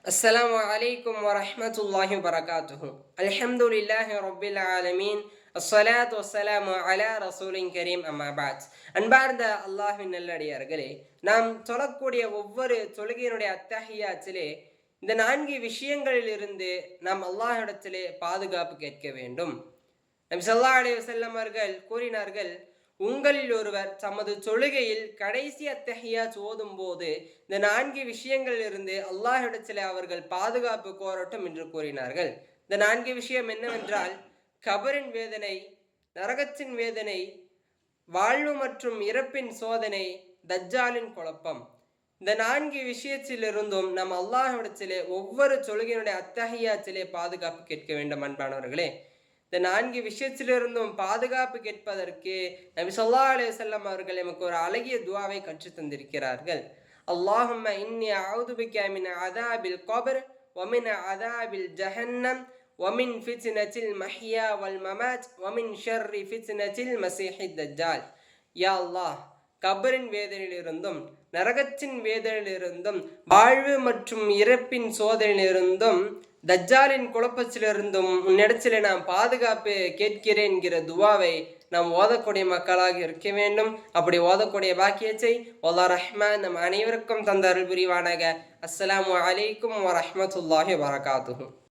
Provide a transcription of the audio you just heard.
அஸ்ஸலாமு அலைக்கும் வரஹ்மத்துல்லாஹி வபரகாத்துஹு. அல்ஹம்துலில்லாஹி ரப்பில் ஆலமீன். அஸ்ஸலாத்து வஸ்ஸலாமு அலா ரசூலின் கரீம். அம்மா பஅத். அன்பார்ந்த அல்லாஹ்வின் நல்லடியார்களே, நாம் தொழக்கூடிய ஒவ்வொரு தொழுகையினுடைய அத்தஹியாத்திலே இந்த 4 விஷயங்களிலிருந்து நாம் அல்லாஹ்விடத்திலே பாதுகாப்பு கேட்க வேண்டும். நபி ஸல்லல்லாஹு அலைஹி வஸல்லம் அவர்கள் கூறினார்கள், உங்களில் ஒருவர் தமது தொழுகையில் கடைசி அத்தஹியாத் ஓதும் போது இந்த 4 விஷயங்களிலிருந்து அல்லாஹ்விடத்தில் அவர்கள் பாதுகாப்பு கோரட்டும் என்று கூறினார்கள். இந்த 4 விஷயம் என்னவென்றால், கபரின் வேதனை, நரகத்தின் வேதனை, வாழ்வு மற்றும் இறப்பின் சோதனை, தஜ்ஜாலின் குழப்பம். இந்த 4 விஷயத்திலிருந்தும் நாம் அல்லாஹ்விடத்திலே ஒவ்வொரு தொழுகையினுடைய அத்தஹியாத்திலே பாதுகாப்பு கேட்க வேண்டும். அன்பானவர்களே, இந்த 4 விஷயத்திலிருந்தும் பாதுகாப்பு கேட்பதற்கு நபி ஸல்லல்லாஹு அலைஹி வஸல்லம் அவர்கள் நமக்கு ஒரு அழகிய துஆவை கற்றுத் தந்திருக்கிறார்கள். அல்லாஹும்ம இன்னி அஊது பிக மின் அஸாபில் கப்ர் வ மின் அஸாபில் ஜஹன்னம் வ மின் ஃபித்னத்தில் மஹ்யா வல் மமாத் வ மின் ஷர்ரி ஃபித்னத்தில் மஸீஹித் தஜ்ஜால். யா அல்லாஹ், கபரின் வேதனையிலிருந்தும் நரகத்தின் வேதனையிலிருந்தும் வாழ்வு மற்றும் இறப்பின் சோதனையிலிருந்தும் தஜ்ஜாலின் குழப்பத்திலிருந்தும் உன்னிடத்திலே நாம் பாதுகாப்பு கேட்கிறேன் என்கிற துவாவை நாம் ஓதக்கூடிய மக்களாக இருக்க வேண்டும். அப்படி ஓதக்கூடிய பாக்கியத்தை அல்லாஹ் ரஹ்மான் நம் அனைவருக்கும் தந்த அருள் புரிவானாக. அஸ்ஸலாமு அலைக்கும் வரஹ்மத்துல்லாஹி வபரகாத்துஹு.